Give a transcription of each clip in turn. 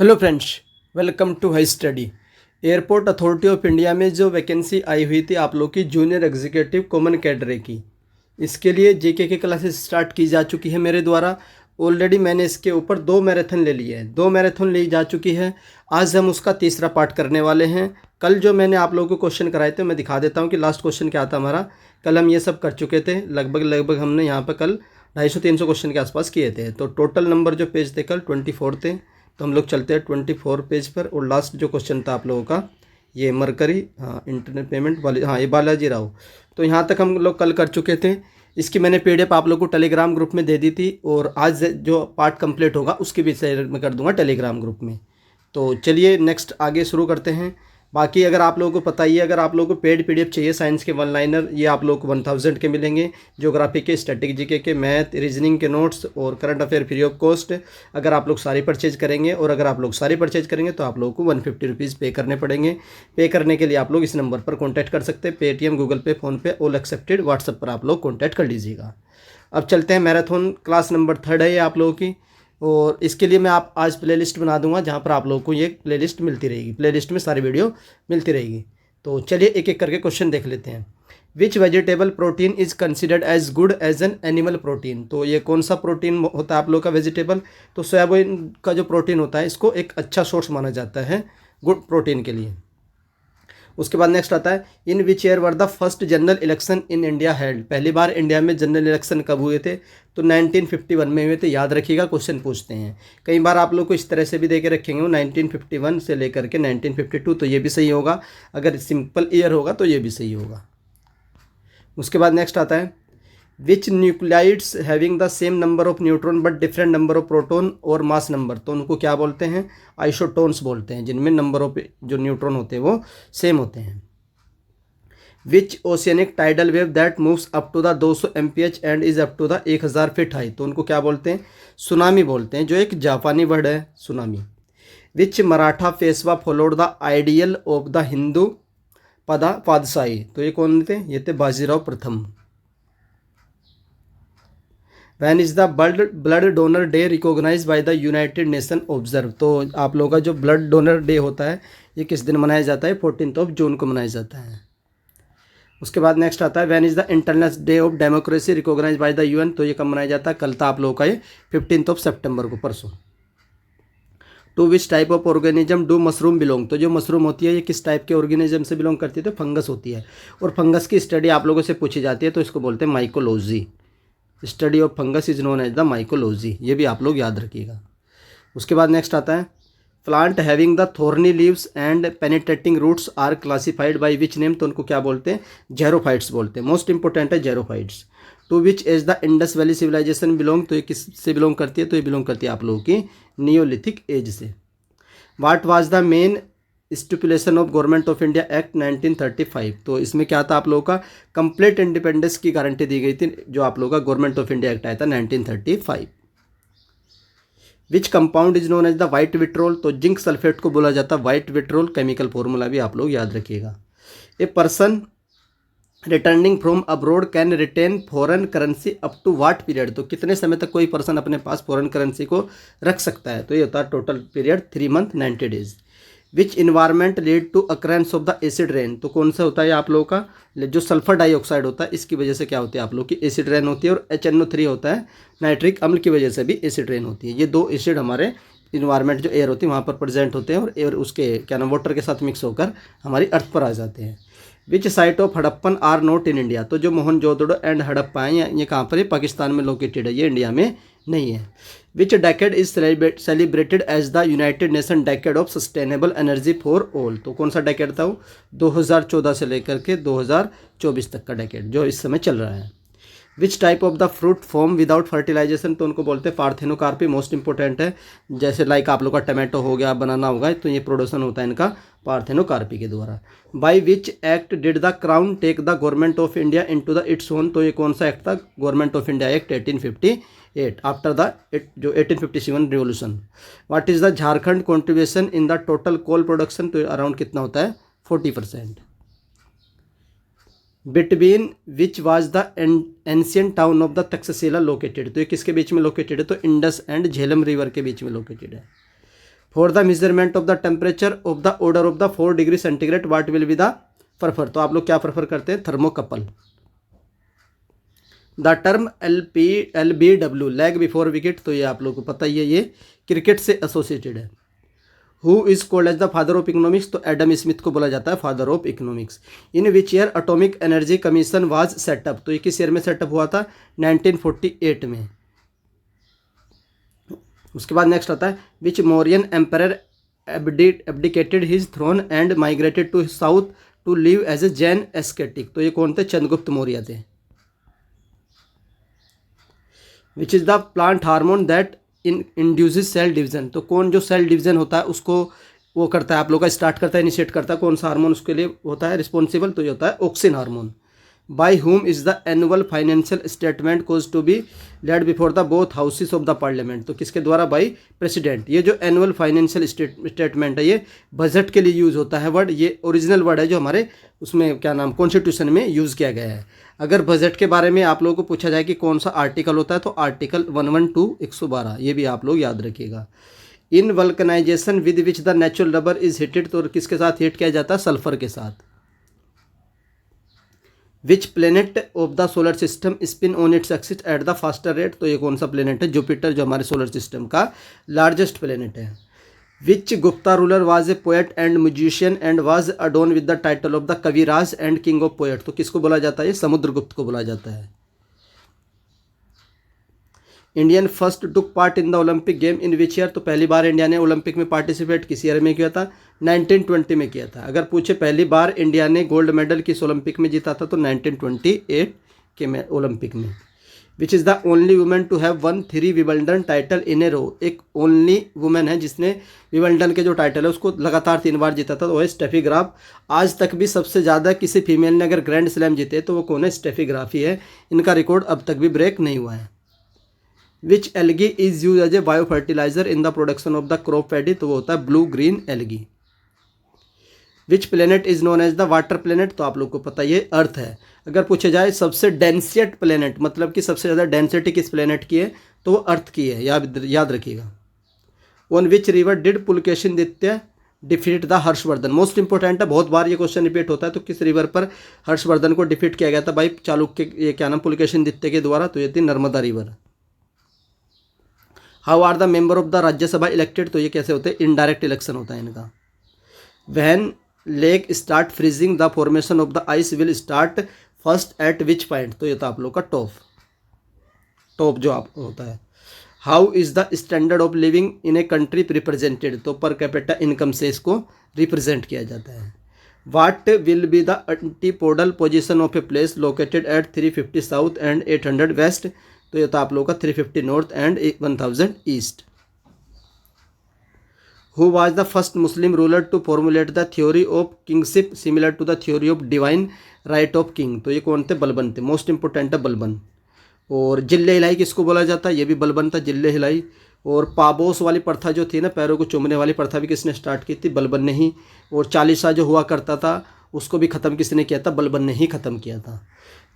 Hello friends, welcome to high study. Airport authority of India में जो vacancy आई हुई थी आप लोग की जूनियर एग्जीक्यूटिव कॉमन कैडरे की, इसके लिए जेके के क्लासेस स्टार्ट की जा चुकी है मेरे द्वारा। ऑलरेडी मैंने इसके ऊपर 2 मैराथन ले लिए हैं, 2 मैराथन ली जा चुकी है। आज हम उसका तीसरा पार्ट करने वाले हैं। कल जो मैंने आप लोगों को क्वेश्चन कराए थे मैं दिखा देता हूँ कि लास्ट क्वेश्चन क्या था हमारा। कल हम ये सब कर चुके थे, लगभग हमने यहाँ पर कल 250-300 क्वेश्चन के आसपास किए थे। तो टोटल नंबर जो पेज थे कल 24 थे। तो हम लोग चलते हैं 24 पेज पर। और लास्ट जो क्वेश्चन था आप लोगों का ये मरकरी, इंटरनेट पेमेंट वाली, ये बालाजी राव। तो यहाँ तक हम लोग कल कर चुके थे। इसकी मैंने पीडीएफ आप लोगों को टेलीग्राम ग्रुप में दे दी थी, और आज जो पार्ट कंप्लीट होगा उसकी भी शेयर मैं कर दूंगा टेलीग्राम ग्रुप में। तो चलिए नेक्स्ट आगे शुरू करते हैं। बाकी अगर आप लोगों को पता ही है, अगर आप लोगों को पेड पीडीएफ चाहिए साइंस के 1 लाइनर, ये आप लोगों को 1000 के मिलेंगे। ज्योग्राफी के, स्टैटिक जीके के, मैथ, रीजनिंग के नोट्स और current affair free of cost, अगर आप लोग सारी परचेज करेंगे। और अगर आप लोग सारी परचेज करेंगे तो आप लोगों को 150 रुपीज़ पे करने पड़ेंगे। पे करने के लिए आप लोग इस नंबर पर कॉन्टैक्ट कर सकते हैं। पेटीएम, गूगल पे, फ़ोनपे ऑल एक्सेप्टेड। व्हाट्सएप पर आप लोग कॉन्टैक्ट कर लीजिएगा। अब चलते हैं, मैराथन क्लास नंबर 3 है ये आप लोगों की। और इसके लिए मैं आज प्लेलिस्ट बना दूंगा जहाँ पर आप लोगों को ये प्लेलिस्ट मिलती रहेगी। प्लेलिस्ट में सारी वीडियो मिलती रहेगी। तो चलिए एक एक करके क्वेश्चन देख लेते हैं। Which vegetable protein is considered as good as an animal protein. तो ये कौन सा प्रोटीन होता है आप लोग का वेजिटेबल? तो सोयाबीन का जो प्रोटीन होता है इसको एक अच्छा सोर्स माना जाता है गुड प्रोटीन के लिए। उसके बाद नेक्स्ट आता है, in which year were the first general election in India held. पहली बार इंडिया में जनरल इलेक्शन कब हुए थे? तो 1951 में हुए थे। याद रखिएगा, क्वेश्चन पूछते हैं कई बार आप लोग को इस तरह से भी दे के रखेंगे, वो 1951 से लेकर के 1952, तो ये भी सही होगा। अगर सिंपल ईयर होगा तो ये भी सही होगा। उसके बाद नेक्स्ट आता है, which nuclides having the same number of neutron but different number of proton और मास नंबर। तो उनको क्या बोलते हैं? आइसोटोन्स बोलते हैं, जिनमें नंबर ऑफ जो न्यूट्रॉन होते हैं वो सेम होते हैं। Which oceanic tidal wave that moves up to the 200 MPH and is up to the 1000 feet high. तो उनको क्या बोलते हैं? सुनामी बोलते हैं, जो एक जापानी वर्ड है tsunami. Which Maratha Peshwa followed the ideal of the Hindu Padshahi. तो ये कौन थे? ये थे बाजीराव प्रथम। When is the blood donor day recognize by the United Nation observe. तो आप लोगों का जो ब्लड डोनर डे होता है ये किस दिन मनाया जाता है? 14 जून को मनाया जाता है। उसके बाद नेक्स्ट आता है, when is the international day of democracy recognise by the UN. तो ये कब मनाया जाता है? कल था आप लोगों का ये 15 सितंबर को, परसों। To which type of organism do mushroom belong. तो जो मशरूम होती है ये किस टाइप के ऑर्गेनिज्म से बिलोंग करती है? तो फंगस होती है। और फंगस की स्टडी आप लोगों से पूछी जाती है तो इसको बोलते हैं mycology. Study of fungus is known as the mycology. ये भी आप लोग याद रखिएगा। उसके बाद नेक्स्ट आता है, plant having the thorny leaves and penetrating roots are classified by which name. तो उनको क्या बोलते हैं? जेरोफाइट्स बोलते हैं। मोस्ट इंपॉर्टेंट है xerophytes. To which age the Indus valley civilization belong. तो ये किस से बिलोंग करती है? तो ये बिलोंग करती है आप लोगों की नियोलिथिक एज से। What was the main stipulation of government of India act 1935। तो इसमें क्या था आप लोगों का? कंप्लीट इंडिपेंडेंस की गारंटी दी गई थी, जो आप लोगों का गवर्नमेंट ऑफ इंडिया एक्ट आया था 1935। Which compound is known as the white vitriol. तो जिंक सल्फेट को बोला जाता है वाइट विट्रोल। केमिकल फॉर्मूला भी आप लोग याद रखिएगा। A person returning from abroad can retain foreign currency up to what period. तो कितने समय तक कोई पर्सन अपने पास फॉरेन करेंसी को रख सकता है? तो ये होता है total period 3 month 90 days. Which environment lead to occurrence of the acid rain. तो कौन सा होता है आप लोगों का? जो सल्फर डाइऑक्साइड होता है इसकी वजह से क्या होती है आप लोग की एसिड रेन होती है। और HNO3 होता है नाइट्रिक अम्ल की वजह से भी एसिड रेन होती है। ये 2 एसिड हमारे इन्वायरमेंट जो एयर होती है वहाँ पर प्रेजेंट होते हैं, और एयर उसके क्या नाम वाटर के साथ मिक्स होकर हमारी अर्थ पर आ जाते हैं। Which site of Harappan are not in India. तो जो मोहनजोदड़ो एंड हड़प्पा है ये कहाँ पर है? पाकिस्तान में लोकेटेड है, ये इंडिया में नहीं है। Which decade is celebrated as the United Nation decade of sustainable energy for all. तो कौन सा डेकेड था वो? 2014 से लेकर के 2024 तक का डेकेड जो इस समय चल रहा है। Which type of the fruit form without fertilisation. तो उनको बोलते हैं पार्थेनोकार्पी। मोस्ट इंपॉर्टेंट है, जैसे लाइक आप लोग का टमाटो हो गया, बनाना होगा, तो ये प्रोडक्शन होता है इनका पार्थेनोकार्पी के द्वारा। By which act did the crown take the government of India into the its own. तो ये कौन सा एक्ट था? Government of India act 1858 after the जो 1857 revolution. What is the Jharkhand contribution in the total coal production. तो around कितना होता है? 40%। Between which was the ancient town of the Takshashila located. तो ये किसके बीच में लोकेटेड है? तो इंडस एंड झेलम रिवर के बीच में लोकेटेड है। For the measurement of the temperature of the order of the 4 degree centigrade what will be the prefer. तो आप लोग क्या प्रेफर करते हैं? Thermocouple. The term LBW lag before wicket, तो ये आप लोग को पता ही है, ये क्रिकेट से एसोसिएटेड है। Who is called as the father of economics, तो एडम स्मिथ को बोला जाता है father of economics. In which year atomic energy commission was set up, तो ये किस ईयर में सेटअप हुआ था? 1948 में। उसके बाद नेक्स्ट आता है which Mauryan emperor abdicated his throne and migrated to south to live as a Jain ascetic, तो ये कौन थे? चंद्रगुप्त मौर्य थे। Which is the plant hormone that induces cell division, तो कौन जो सेल डिवीजन होता है उसको वो करता है, आप लोग का स्टार्ट करता है, इनिशिएट करता है, कौन सा हार्मोन उसके लिए होता है रिस्पॉन्सिबल? तो ये होता है auxin hormone. By whom is the annual financial statement cause to be laid before the both houses of the parliament, तो किसके द्वारा? By president. ये जो एनुअल फाइनेंशियल स्टेटमेंट है ये बजट के लिए यूज़ होता है वर्ड, ये ओरिजिनल वर्ड है जो हमारे उसमें क्या नाम कॉन्स्टिट्यूशन में यूज़ किया गया है। अगर बजट के बारे में आप लोगों को पूछा जाए कि कौन सा आर्टिकल होता है तो आर्टिकल 112 112, ये भी आप लोग याद रखिएगा। In vulcanization with which the natural rubber is heated, तो किसके साथ हीट किया जाता है? सल्फर के साथ। Which planet of the solar system spin on its axis at the faster rate, तो ये कौन सा प्लेनेट है? जुपिटर, जो हमारे सोलर सिस्टम का लार्जेस्ट प्लेनेट है। Which Gupta ruler was a poet and musician and was adorned with the title of the Kaviraj and king of poet, तो किसको बोला जाता है? ये समुद्रगुप्त को बोला जाता है। Indian first took part in the Olympic game in which year, तो पहली बार इंडिया ने ओलंपिक में पार्टिसिपेट किस ईयर में किया था? 1920 में किया था। अगर पूछे पहली बार इंडिया ने गोल्ड मेडल किस ओलंपिक में जीता था, तो 1928 के में ओलंपिक में। Which is the only women to have won 3 Wimbledon title in a row, एक ओनली वुमेन है जिसने विंबलडन के जो टाइटल है उसको लगातार 3 बार जीता था, तो वो है स्टेफी ग्राफ। आज तक भी सबसे ज़्यादा किसी फीमेल ने अगर ग्रैंड स्लैम जीते तो वो कौन है? स्टेफी ग्राफ ही है। इनका रिकॉर्ड अब तक भी ब्रेक नहीं हुआ है। Which algae is use as a bio fertilizer in the production of the crop paddy, तो वो होता है blue green algae. Which planet is known as the water planet, तो आप लोग को पता ये अर्थ है। अगर पूछे जाए सबसे डेंसियट प्लेनेट, मतलब कि सबसे ज़्यादा डेंसिटी किस प्लेनेट की है, तो वो अर्थ की है, याद रखिएगा। On which river did Pulakeshin defeat the Harshavardhana, most important है, बहुत बार ये क्वेश्चन रिपीट होता है, तो किस रिवर पर हर्षवर्धन को डिफीट किया गया था भाई चालुक्य ये क्या नाम पुलकेशिनदित्य के द्वारा, तो ये थी Narmada river. How are the member of the Rajya Sabha elected, तो ये कैसे होते हैं? इनडायरेक्ट इलेक्शन होता है इनका। When lake start freezing the formation of the ice will start first at which point, तो ये था आप लोग का टॉप जो आप होता है। How is the standard of living in a country represented, तो पर कैपिटा इनकम से इसको रिप्रेजेंट किया जाता है। What will be the antipodal position of a place located at 350 south and 800 west, तो ये था आप लोगों का 350 north and 1000 east. Who was the first Muslim ruler to formulate the theory of kingship similar to the theory of divine right of king, तो ये कौन थे? बलबन थे, मोस्ट इंपोर्टेंट है बलबन। और जिल्ले हिलाई किसको बोला जाता है? ये भी बलबन था, जिल्ले हिलाई। और पाबोस वाली प्रथा जो थी ना, पैरों को चूमने वाली प्रथा भी किसने स्टार्ट की थी? बलबन ने ही। और चालीसा जो हुआ करता था उसको भी ख़त्म किसने किया था? बलबन ने ही ख़त्म किया था।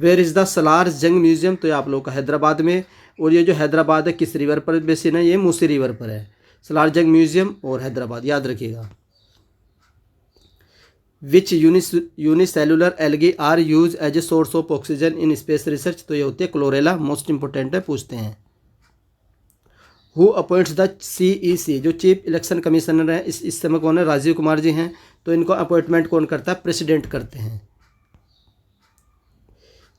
वेयर इज़ द सलार जंग म्यूजियम, तो ये आप लोगों का हैदराबाद में। और ये जो हैदराबाद है किस रिवर पर बेसिन है? ये मूसी रिवर पर है। सलार जंग म्यूजियम और हैदराबाद, याद रखिएगा। Which unicellular algae are use as a source of oxygen in space research, तो ये होती है क्लोरेला, मोस्ट इंपोर्टेंट है, पूछते हैं। हु अपॉइंट्स द CEC, जो चीफ इलेक्शन कमिश्नर है इस समय कौन है? राजीव कुमार जी हैं। तो इनको अपॉइंटमेंट कौन करता है? प्रेसिडेंट करते हैं।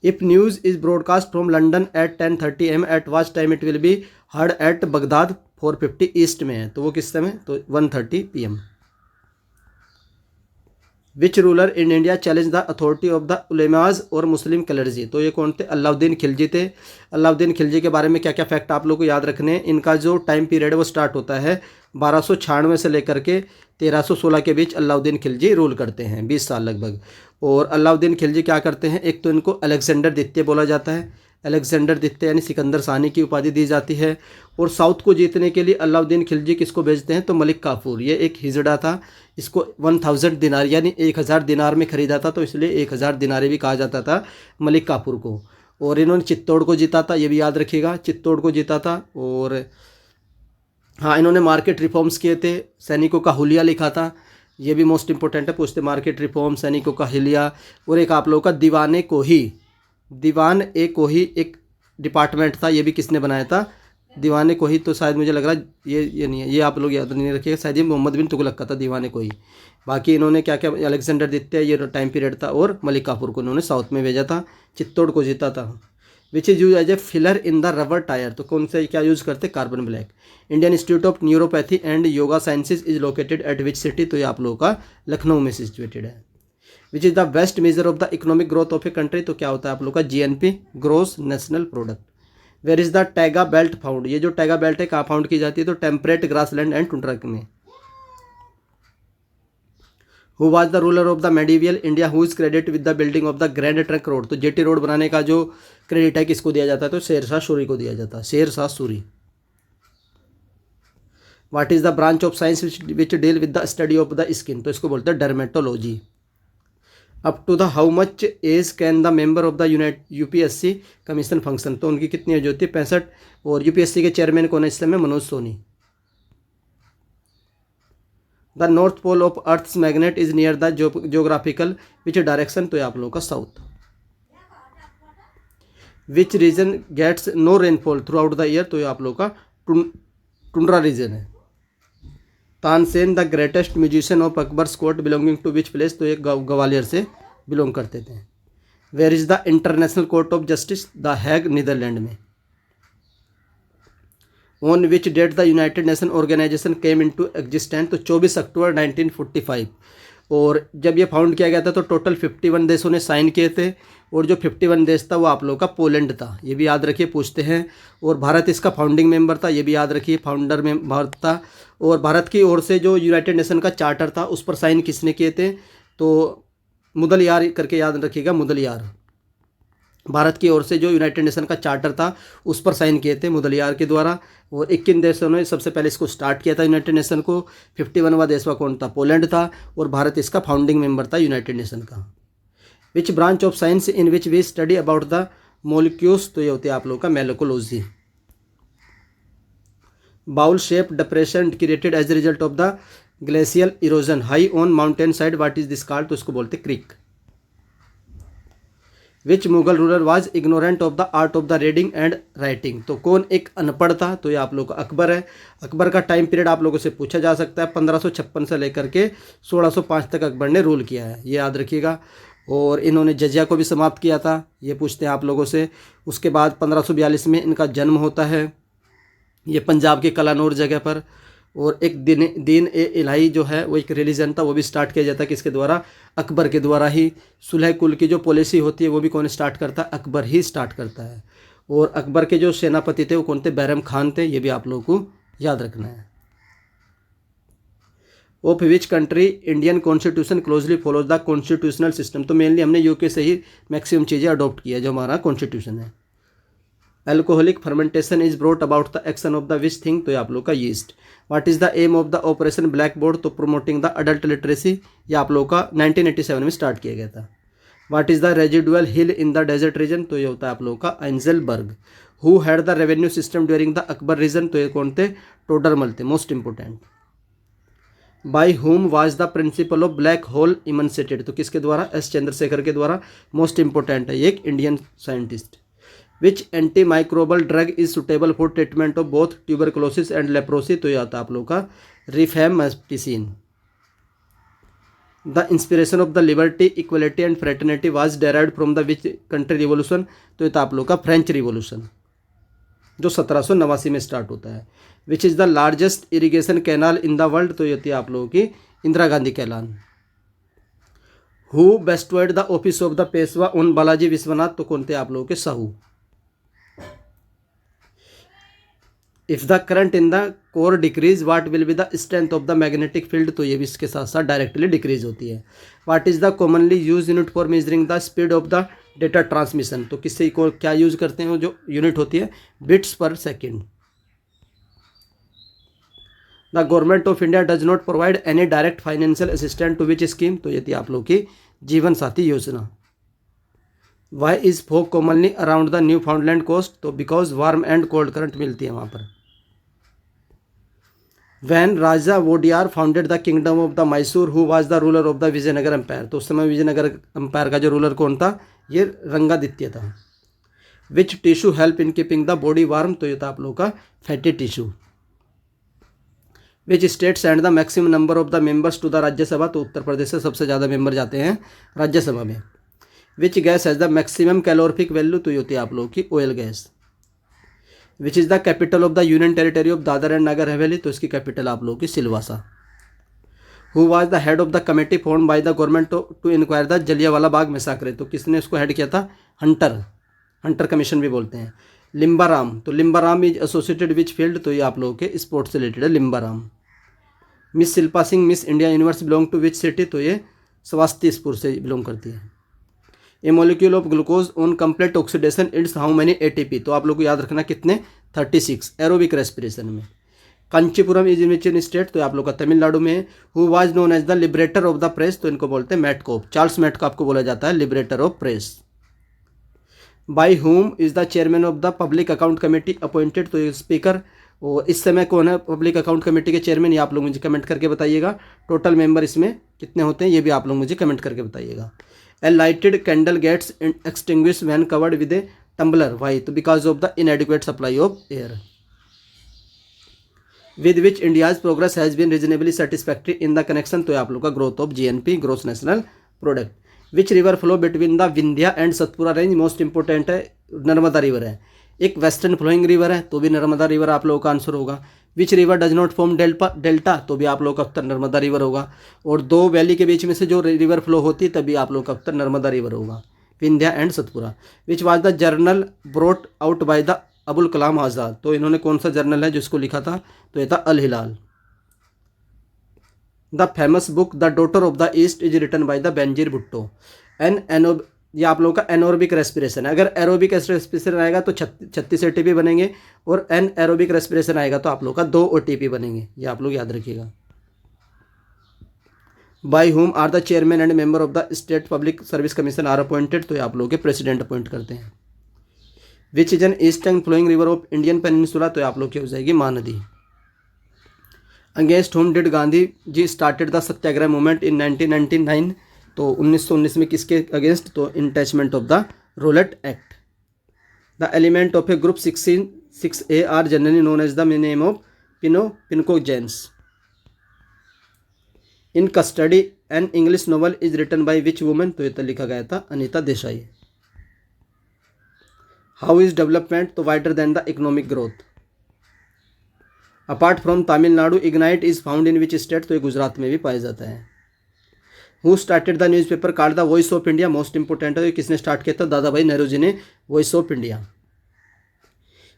If news is broadcast from London at 10:30 AM at watch time it will be heard at Baghdad 450 east में है, तो वो किस समय? तो 1:30 PM। Which ruler in India challenge the authority of the ulemas और मुस्लिम क्लर्जी, तो ये कौन थे? अलाउद्दीन खिलजी थे। अलाउद्दीन खिलजी के बारे में क्या क्या फैक्ट आप लोग को याद रखने हैं? इनका जो टाइम पीरियड है वो स्टार्ट होता है 1296 से लेकर के 1316 के बीच अलाउद्दीन खिलजी रूल करते हैं, 20 साल लगभग। और अलाउद्दीन खिलजी क्या करते हैं? एक तो इनको अलेक्जेंडर द्वितीय बोला जाता है, अलेक्जेंडर द्वितीय यानी सिकंदर सानी की उपाधि दी जाती है। और साउथ को जीतने के लिए अलाउद्दीन खिलजी किसको भेजते हैं? तो मलिक काफूर, ये एक हिजड़ा था, इसको 1000 दिनार यानी 1000 दिनार में ख़रीदा था, तो इसलिए 1000 दिनारे भी कहा जाता था मलिक काफूर को। और इन्होंने चित्तौड़ को जीता था, ये भी याद रखिएगा, चित्तौड़ को जीता था। और हाँ, इन्होंने मार्केट रिफॉर्म्स किए थे, सैनिकों का हुलिया लिखा था, ये भी मोस्ट इंपॉर्टेंट है, पूछते मार्केट रिफॉर्म, सैनिकों का हुलिया। और एक आप लोगों का दीवाने को ही, दीवान ए को ही एक डिपार्टमेंट था, ये भी किसने बनाया था, दीवाने को ही। तो शायद मुझे लग रहा है ये नहीं है, ये आप लोग याद नहीं रखिएगा, शायद ये मोहम्मद बिन तुगलक का था दीवाने को ही। बाकी इन्होंने क्या क्या, अलेक्जेंडर द्वितीय ये टाइम पीरियड था, और मलिक काफूर को इन्होंने साउथ में भेजा था, चित्तौड़ को जीता था। Which is use as a filler in the rubber tyre, तो कौन से क्या यूज़ करते, carbon black. Indian Institute of Neuropathy and Yoga Sciences is located at which city, तो ये आप लोगों का लखनऊ में सिचुएटेड है। Which is the best measure of the economic growth of a country, तो क्या होता है आप लोग का GNP, gross national product. Where is the taiga belt found, ये जो टैगा बेल्ट है कहाँ फाउंड की जाती है, तो टेम्परेट ग्रासलैंड एंड टुंड्रा में। Who was the ruler of the medieval India who is credit with the building of the grand trunk road, तो जेटी रोड बनाने का जो क्रेडिट है किसको दिया जाता है, तो शेरशाह सूरी को दिया जाता है, Shershah Suri. What is the branch of science which deal with the study of the skin, तो इसको बोलते हैं dermatology. Up to the how much age can the member of the UPSC commission function, तो उनकी कितनी एज होती है, 65। और यूपीएससी के चेयरमैन कौन है इस समय, Manoj Soni. The north pole of earth's magnet is near the geographical which direction, तो ये आप लोगों का south. Which region gets no rainfall throughout the year, तो ये आप लोगों का टुंड्रा रीजन है। Tansen the greatest musician of Akbar's court belonging to which place, तो ये ग्वालियर से बिलोंग करते थे। Where is the International Court of Justice, the Hague Netherland में। On which date the United Nation Organisation came into existence, तो 24 अक्टूबर 1945। और जब ये फाउंड किया गया था तो टोटल 51 देशों ने साइन किए थे, और जो 51 देश था वो आप लोगों का पोलैंड था, ये भी याद रखिए, पूछते हैं। और भारत इसका फाउंडिंग मेंबर था, ये भी याद रखिए, फाउंडर में भारत था। और भारत की ओर से जो यूनाइटेड नेशन का चार्टर था उस पर साइन किसने किए थे, तो मुदलियार करके याद रखिएगा, मुदलियार। भारत की ओर से जो यूनाइटेड नेशन का चार्टर था उस पर साइन किए थे मुदलियार के द्वारा। और 21 देशों ने सबसे पहले इसको स्टार्ट किया था यूनाइटेड नेशन को। 51वां देश कौन था, पोलैंड था, और भारत इसका फाउंडिंग मेंबर था यूनाइटेड नेशन का। Which branch of science in which we study about the molecules, तो ये होती है आप लोगों का malacology. Bowl shape depression created as a result of the glacial erosion high on mountain side, what is this called, तो इसको बोलते cirque. Which Mughal ruler was ignorant of the art of the reading and writing, तो कौन एक अनपढ़ था, तो ये आप लोग का अकबर है। अकबर का टाइम पीरियड आप लोगों से पूछा जा सकता है, 1556 से लेकर के 1605 तक अकबर ने रूल किया है, ये याद रखिएगा। और इन्होंने जजिया को भी समाप्त किया था, ये पूछते हैं आप लोगों से। उसके बाद 1542 में इनका जन्म होता है, ये पंजाब के कलानौर जगह पर। और एक दीन ए इलाही जो है वो एक रिलीजन था, वो भी स्टार्ट किया जाता है किसके द्वारा, अकबर के द्वारा ही। सुलह कुल की जो पॉलिसी होती है वो भी कौन स्टार्ट करता है, अकबर ही स्टार्ट करता है। और अकबर के जो सेनापति थे वो कौन थे, बैरम खान थे, ये भी आप लोगों को याद रखना है। Of which country Indian constitution closely follows the constitutional system, तो मेनली हमने यूके से ही मैक्सिमम चीज़ें अडॉप्ट किया जो हमारा कॉन्स्टिट्यूशन है। Alcoholic fermentation is brought about the action of the which thing, तो ये आप लोग का yeast. What is the aim of the operation black board, तो प्रोमोटिंग द अडल्ट लिटरेसी, ये आप लोग का 1987 में स्टार्ट किया गया था। What is the residual hill in the desert region, तो ये होता है आप लोगों का inselberg. Who had the revenue system during the Akbar region, तो ये कौन थे, टोडरमल थे, most important. By whom was the principle of black hole enunciated, तो किसके द्वारा, एस चंद्रशेखर के द्वारा, मोस्ट इंपोर्टेंट है, ये एक Indian scientist. Which anti microbial drug is suitable for treatment of both tuberculosis and leprosy, तो ये आता है आप लोग का rifampicin. The inspiration of the liberty equality and fraternity was derived from the which country revolution, तो ये था आप लोग का फ्रेंच रिवोल्यूशन जो 1789 में स्टार्ट होता है। Which is the largest irrigation canal in the world, तो ये होती है आप लोगों की Indira Gandhi canal. Who bestowed the office of the Peshwa on Balaji Vishwanath, तो कौन थे आप लोगों के Sahu. If the current in the core decreases what will be the strength of the magnetic field, तो ये भी इसके साथ साथ डायरेक्टली डिक्रीज होती है। What is the commonly use unit for measuring the speed of the data transmission, तो किससे को क्या यूज करते हैं, वो जो यूनिट होती है bits per second. The government of India does not provide any direct financial assistant to which scheme, तो ये थी आप लोग की Jeevan Sathi Yojana. Why is fog commonly around the Newfoundland coast, तो because warm and cold current मिलती है वहाँ पर। When Raja Wodeyar founded the kingdom of the Mysore who was the ruler of the Vijayanagar empire. तो उस समय विजयनगर एम्पायर का जो रूलर कौन था, ये रंगादित्य था। Which tissue help in keeping the body warm. तो ये था आप लोगों का fatty tissue. Which state send the maximum number of the members to the Rajya Sabha. तो उत्तर प्रदेश से सबसे ज़्यादा मेंबर जाते हैं राज्यसभा में। Which gas has the maximum calorific value. तो ये होती है आप लोगों की oil gas. Which is the capital of the union territory of Dadra and Nagar Haveli. तो इसकी कैपिटल आप लोगों की Silvassa. Who was the head of the committee form by the government to inquire the Jallianwala Bagh massacre. तो किसने उसको हेड किया था, हंटर कमीशन भी बोलते हैं। लिम्बाराम। तो Limbaram is associated which field. तो ये आप लोगों के स्पोर्ट्स से रिलेटेड है Limbaram. Miss Shilpa Singh miss India universe belong to which city. तो ये स्वास्तिकपुर से बिलोंग करती है। A molecule of glucose on complete oxidation its how many ATP. तो आप लोग को याद रखना कितने, 36 एरोबिक रेस्पिरेशन में। Kanchipuram is in state. तो आप लोग का तमिलनाडु में। Who was known as the liberator of the press. तो इनको बोलते हैं मैटकोप। चार्ल्स मैटकोप को बोला जाता है liberator of press. Bye whom is the chairman of the public account committee appointed. तो ये स्पीकर और इस समय कौन है पब्लिक अकाउंट कमेटी के चेयरमैन, ये आप लोग मुझे कमेंट करके बताइएगा। टोटल मेंबर इसमें कितने होते हैं ये भी आप लोग मुझे कमेंट करके बताइएगा। A lighted candle gets extinguish when covered with a tumbler. Why. तो because of the inadequate supply of air. With which India's progress has been reasonably satisfactory in the connection. तो आप लोग का growth of GNP, gross national product. Which river flow between the Vindhya and Satpura range. Most important है, Narmada river है। एक western flowing river है तो भी नर्मदा रिवर आप लोगों का आंसर होगा। Which river does not form delta. तो भी आप लोगों का उत्तर नर्मदा रिवर होगा। और दो वैली के बीच में से जो रिवर फ्लो होती है तभी आप लोगों का उत्तर नर्मदा रिवर होगा, Vindhya and Satpura. Which was the journal brought out by the Abul Kalam Azad. तो इन्होंने कौन सा जर्नल है जिसको लिखा था, तो ये था Al Hilal. The famous book the daughter of the east is written by the Benazir Bhutto. ये आप लोगों का एनोरबिक रेस्पिरेशन है। अगर एरोबिक रेस्पिरेशन आएगा तो 36 एटीपी बनेंगे और एन एरोबिक रेस्पिरेशन आएगा तो आप लोगों का 2 ओटीपी बनेंगे। ये आप लोग याद रखिएगा। By whom are the chairman and member of the state public service commission are appointed. तो ये आप लोगों के प्रेसिडेंट अपॉइंट करते हैं। Which is an eastern flowing river of Indian peninsula. तो आप लोग की हो जाएगी Mahanadi. Against whom did Gandhi ji started the satyagraha movement in 1999। तो 1919 में किसके अगेंस्ट, तो enactment of the Rowlatt act. The element of a group 6A are generally known as the name of pnictogens. In custody an English novel is written by which woman. तो ये तो लिखा गया था Anita Desai. How is development तो wider than the economic growth. Apart from Tamil Nadu lignite is found in which state. तो ये गुजरात में भी पाया जाता है। Who started the newspaper called the voice of India. Most important है, किसने स्टार्ट किया था, दादा भाई नेहरू जी ने voice of India.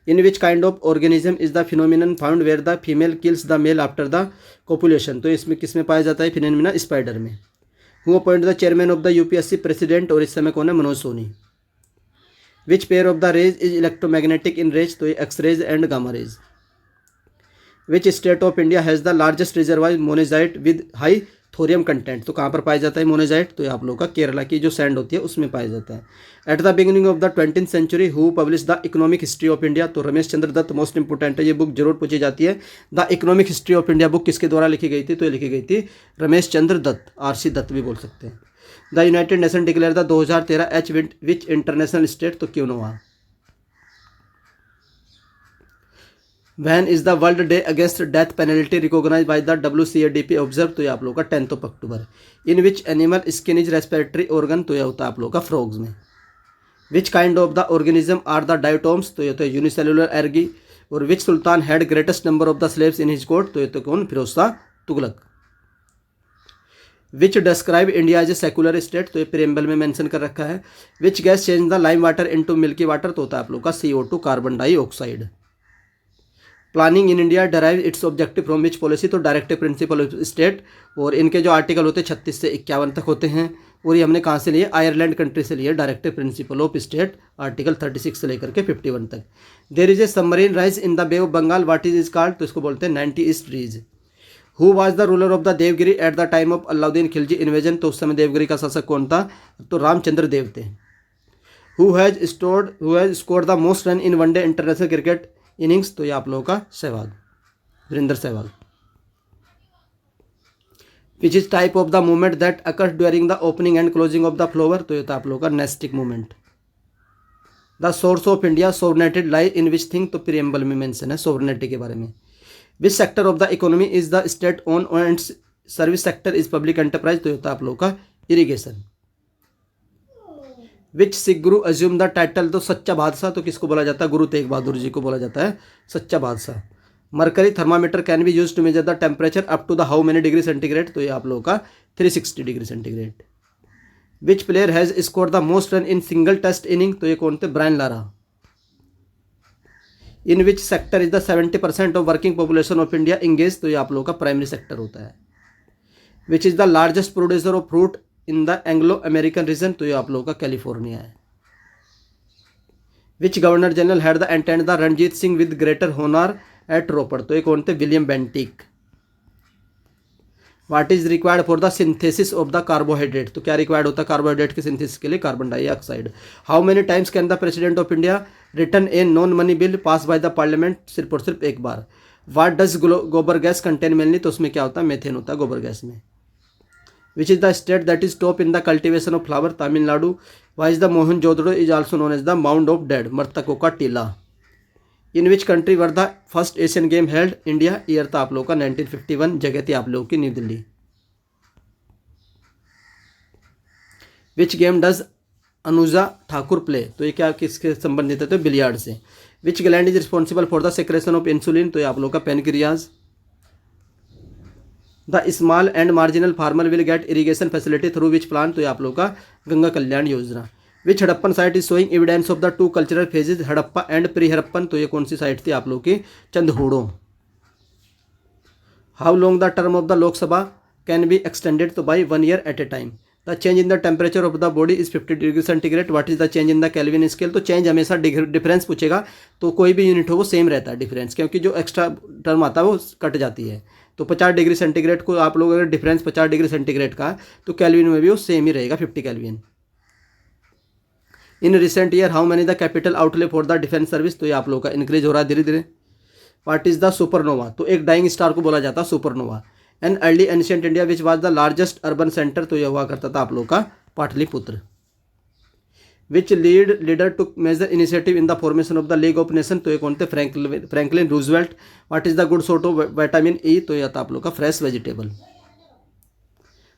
In which kind of organism is the phenomenon found where the female kills the male after the copulation. तो इसमें किसमें पाया जाता है, फिनोमिना स्पाइडर में। Who appoint the chairman of the UPSC president, और इस समय कौन है, Manoj Soni. Which pair of the rays is electromagnetic in rays. तो ये X rays and gamma rays. Which state of India has the largest reservoir monazite with high thorium content. तो कहाँ पर पाया जाता है मोनेजाइट, तो ये आप लोगों का केरला की जो सैंड होती है उसमें पाया जाता है। At the beginning of the 20th century who publish the economic history of India. तो रमेश चंद्र दत्त, मोस्ट इंपोर्टेंट है, ये बुक जरूर पूछी जाती है। The economic history of India book किसके द्वारा लिखी गई थी, तो ये लिखी गई थी रमेश चंद्र दत्त, RC दत्त भी बोल सकते हैं। The United nation declare the 2013 H which international state, तो क्यों न हुआ। When is the world day against death penalty recognize by the WCADP observe. तो ये आप लोग का 10 अक्टूबर। In which animal skin is respiratory organ. तो यह होता है आप लोग का फ्रॉग्स में। Which kind of the organism are the diatoms. तो ये तो यूनिसेलुलर एर्गी। और which Sultan had greatest number of the slaves in his court. तो ये तो कौन, Firoz Shah Tughlaq. Which describe India as a secular state. तो ये प्रेम्बल में मेंशन कर रखा है। Which gas change the lime water into milky water. तो होता है आप लोग का CO2 carbon dioxide. Planning in India derive its objective from which policy. तो डायरेक्टिव प्रिंसिपल ऑफ स्टेट। और इनके जो आर्टिकल होते हैं 36 से 51 तक होते हैं। और ये हमने कहाँ से लिए, आयरलैंड कंट्री से लिए directive principle of state, article 36 से लेकर के 51 तक। There is a submarine rise in the bay of Bengal, what is called. तो इसको बोलते हैं 90 east ridge. Who was the ruler of the Devagiri at the time of Alauddin Khilji invasion. तो उस समय देवगिरी का शासक कौन था, तो रामचंद्र देव थे। Who has scored the most run in one day international cricket innings. तो ये आप लोगों का Sehwag, Virender Sehwag. Which is type of the movement that occurs during the opening and closing of the flower, तो ये था आप लोगों का nastic movement. The source of India sovereignty lie in which thing, तो प्रियम्बल में मेंशन है सोवरेनिटी के बारे में। Which sector of the economy is the state own and service sector is public enterprise, तो ये था आप लोगों का irrigation. Which Sikh Guru assume the title, तो सच्चा बादशाह, तो किसको बोला जाता है, गुरु तेग बहादुर जी को बोला जाता है सच्चा बादशाह। Mercury thermometer can be use to measure the temperature up to the how many degree centigrade, तो ये आप लोगों का 360 degree centigrade. Which player has score the most run in single test inning, तो ये कौन थे, Brian Lara. In which sector is the 70% of working population of India engage, तो ये आप लोगों का प्राइमरी सेक्टर होता है। Which is the largest producer of fruit in the Anglo American region, तो ये आप लोगों का कैलिफोर्निया है। Which governor general had the entertained the Ranjit Singh with greater honour at Ropar, तो ये कौन थे, William Bentinck. What is required for the synthesis of the carbohydrate, तो क्या रिक्वायर्ड होता है कार्बोहाइड्रेट के सिंथेसिस के लिए, carbon dioxide. How many times can the president of India written a non money bill pass by the parliament, सिर्फ और सिर्फ एक बार। व्हाट डज गोबर गैस कंटेन मेनली, तो उसमें क्या होता है, मेथेन होता है गोबर गैस में। Which is the state that is top in the cultivation of flower, Tamil Nadu. Why is the Mohenjodaro is also known as the mound of dead, मृतकों का टीला। In which country were the first Asian game held, India. Year था आप लोगों का 1951, जगह थी आप लोगों की new Delhi. Which game does Anuja Thakur play, तो ये क्या किसके संबंधित है, तो बिलियार्ड से। Which gland is responsible for the secretion of insulin, तो ये आप लोगों का pancreas. The small and marginal farmer will get irrigation facility through which plan, तो ये आप लोगों का Ganga Kalyan Yojana. Which Harappan site is showing evidence of the two cultural phases, Harappa and pre Harappan, तो ये कौन सी साइट थी आप लोगों की, Chanhudaro. How long the term of the Lok Sabha can be extended, तो by 1 year at a time. The change in the temperature of the body is 50 degree centigrade, what is the change in the kelvin scale, तो change हमेशा difference पूछेगा, तो कोई भी unit हो वो same रहता है डिफरेंस, क्योंकि जो एक्स्ट्रा टर्म आता है वो कट जाती है। तो 50 डिग्री सेंटीग्रेड को आप लोग अगर डिफरेंस 50 डिग्री सेंटीग्रेड का, तो कैल्विन में भी वो सेम ही रहेगा 50 Kelvin. In recent year how many the capital outlay for the defence service, तो ये आप लोगों का इंक्रीज हो रहा है धीरे धीरे। व्हाट इज द सुपरनोवा, तो एक डाइंग स्टार को बोला जाता है supernova. An early ancient India which was the largest urban centre, तो यह हुआ करता था आप लोग का Pataliputra. Which leader took major initiative in the formation of the league of nation, तो ये कौन थे, Franklin Roosevelt. What is the good source of vitamin E, तो यह था आप लोग का fresh vegetable.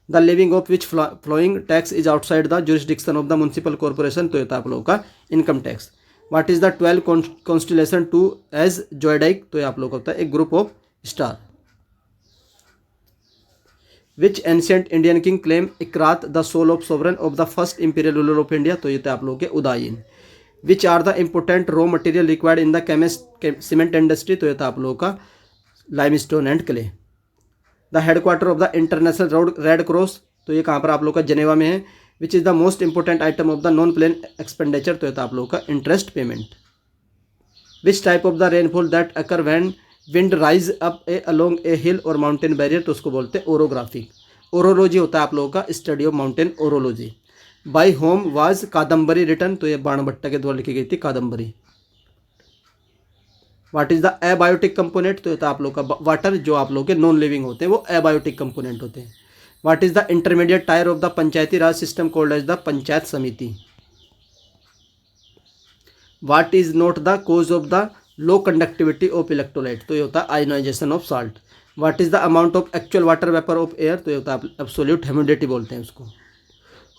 The living of which flowing tax is outside the jurisdiction of the municipal corporation, तो यह था आप लोगों का income tax. What is the 12 constellation to as zodiac, तो यह आप लोग का होता है एक group of star. Which ancient Indian king claim Ekrat the sole of sovereign of the first imperial ruler of India, तो ये थे आप लोगों के Udayan. Which are the important raw material required in the cement industry, तो ये था आप लोगों का limestone and clay. The headquarter of the international red cross, तो ये कहाँ पर आप लोग का जनेवा में है। Which is the most important item of the non plan expenditure, तो ये था आप लोगों का interest payment. Which type of the rainfall that occur when wind rise up a along a hill और माउंटेन बैरियर, तो उसको बोलते हैं ओरोग्राफिक। ओरोलॉजी होता है आप लोगों का study of mountain orology. By whom was Kadambari return, तो ये बाणभट्ट के द्वारा लिखी गई थी Kadambari. What is the abiotic component, तो ये था आप लोग का वाटर, जो आप लोग के नॉन लिविंग होते हैं वो एबायोटिक कंपोनेंट होते हैं। What is the intermediate tier of the panchayati raj system called as the panchayat samiti. What is not the cause of the low conductivity of electrolyte, तो ये होता है ionization of salt. What is the amount of actual water vapour of air, तो ये होता है absolute humidity बोलते हैं उसको।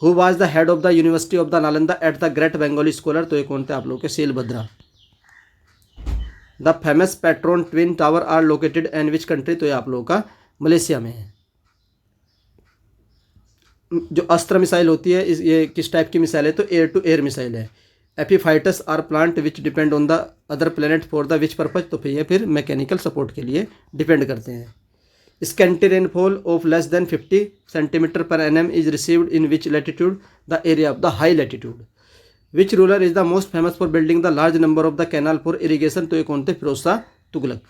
Who was the head of the university of the Nalanda at the great Bengali scholar, तो ये कौन थे आप लोग के, Shilabhadra. The famous Petronas twin tower are located in which country, तो ये आप लोगों का मलेशिया में है। जो अस्त्र मिसाइल होती है ये किस टाइप की मिसाइल है, तो एयर टू एयर मिसाइल है। Epiphytes are plant which depend on the other planet for the which purpose, तो फिर ये फिर मैकेनिकल सपोर्ट के लिए डिपेंड करते हैं। Scanty rainfall of less than 50 centimetre per annum is received in which latitude, the area of the high latitude. Which ruler is the most famous for building the large number of the canal for irrigation, तो ये कौन थे, Firoz Shah Tughlaq.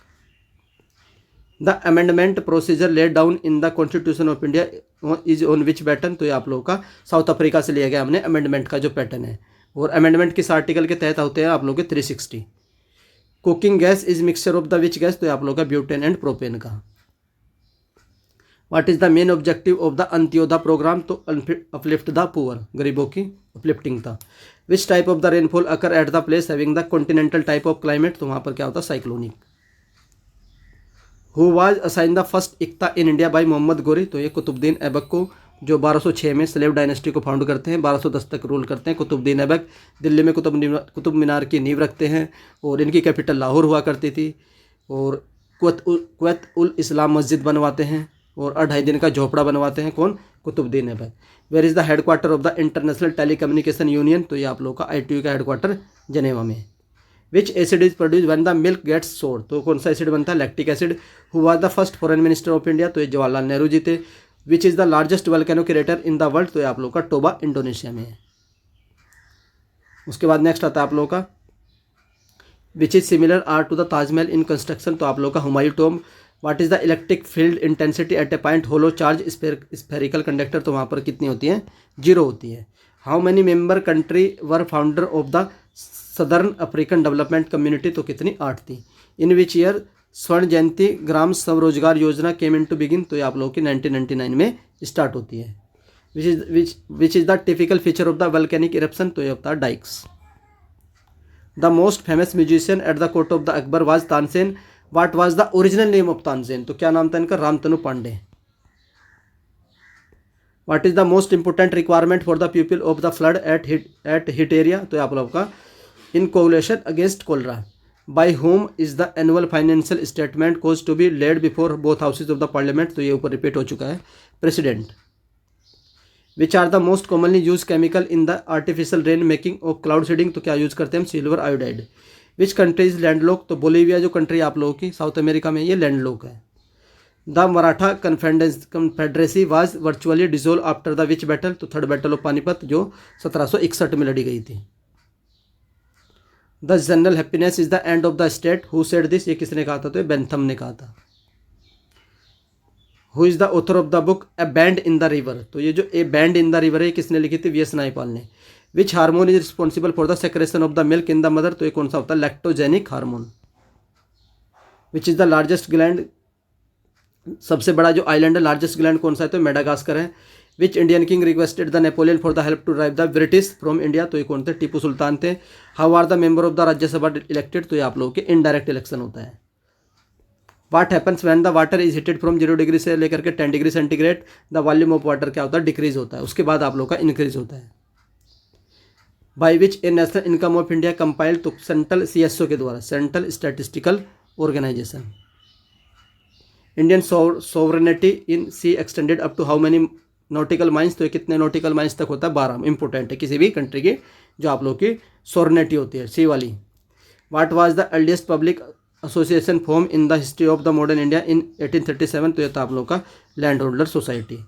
The amendment procedure laid down in the constitution of India is on which pattern, तो ये आप लोगों का south Africa से लिया गया हमने अमेंडमेंट का जो पैटर्न है, और अमेंडमेंट किस आर्टिकल के तहत होते हैं आप लोगों के 360। Cooking gas is mixture of the which gas, तो आप लोगों का ब्यूटेन एंड प्रोपेन का। What is the main objective of the Antyodaya programme, तो अपलिफ्ट द पुअर, गरीबों की अपलिफ्टिंग था। Which type of the rainfall occur at the place having the continental type of climate, तो वहाँ पर क्या होता है cyclonic. Who was assign the first iqta in India by Mohammad गोरी, तो ये कुतुबुद्दीन ऐबक को, जो 1206 में स्लेव डायनेस्टी को फाउंड करते हैं, 1210 तक रूल करते हैं। कुतुबुद्दीन ऐबक दिल्ली में कुतुब मीनार की नींव रखते हैं और इनकी कैपिटल लाहौर हुआ करती थी। और कुवैत उल इस्लाम मस्जिद बनवाते हैं और 2.5 दिन का झोपड़ा बनवाते हैं, कौन, Qutbuddin Aibak. Where is the headquarter of the International Telecommunication Union, तो ये आप लोग का ITU का हेडक्वार्टर जनेवा में। Which acid is produce when the milk gets sour, तो कौन सा एसिड बनता है, lactic acid. Who was the first foreign minister of India, तो ये जवाहरलाल नेहरू जी थे। Which is the largest volcano crater in the world, तो ये आप लोग का टोबा इंडोनेशिया में है। उसके बाद नेक्स्ट आता है आप लोग का which is similar are to the Taj Mahal in construction, तो आप लोग का Humayun tomb. What is the electric field intensity at a point hollow charge spherical conductor, तो वहाँ पर कितनी होती है, 0 होती है। How many member country were founder of the Southern African Development Community, तो कितनी, 8 थी। इन विच ईयर स्वर्ण जयंती ग्राम स्वरोजगार योजना केम इन टू बिगिन, तो ये आप लोगों की 1999 में स्टार्ट होती है। Which is the typical feature of the volcanic eruption, तो ये होता है dykes. The most famous musician at the court of the Akbar was Tansen. What was the original name of Tansen, तो क्या नाम था इनका, Ramtanu Pandey. What is the most important requirement for the people of the flood at hit area, तो आप लोग का inoculation against cholera. By whom is the annual financial statement cause to be laid before both houses of the parliament, तो ये ऊपर repeat हो चुका है, president. Which are the most commonly use chemical in the artificial rain making of cloud seeding, तो क्या use करते हैं हम, silver iodide. Which country is landlock, तो बोलीविया जो कंट्री आप लोगों की साउथ अमेरिका में, ये लैंडलॉक है। The Maratha confederacy was virtually dissolve after the which battle, तो थर्ड बैटल ऑफ पानीपत जो 1761 में लड़ी गई थी। The general happiness is the end of the state, who said this, ये किसने कहा था, तो ये बेंथम ने कहा था। Who is the author of the book A band in the river, तो ये जो A band in the river है किसने लिखी थी, VS नायपाल ने। Which hormone is responsible for the secretion of the milk in the mother, तो ये कौन सा होता है, lactogenic hormone. Which is the largest gland, सबसे बड़ा जो आइलैंड है, लार्जेस्ट ग्लैंड कौन सा है, तो मेडागास्कर है। Which Indian king requested the Napoleon for the help to drive the British from India, तो ये कौन थे, टीपू सुल्तान थे। How are the member of the Rajya Sabha elected, तो ये आप लोगों के इनडायरेक्ट इलेक्शन होता है। What happens when the water is heated from 0 degree से लेकर के 10 degree centigrade, the volume of water क्या होता है, डिक्रीज होता है, उसके बाद आप लोग का इंक्रीज होता है। By which a national income of India compiled, तो सेंट्रल CSO के द्वारा, central statistical organisation. Indian sovereignty in sea extended up to how many nautical miles, तो ये कितने नॉटिकल माइल्स तक होता है, 12। इंपॉर्टेंट है किसी भी कंट्री की जो आप लोग की सोवरेनिटी होती है, सी वाली। What was the earliest public association form in the history of the modern India in 1837, तो ये था आप लोग का land holder society.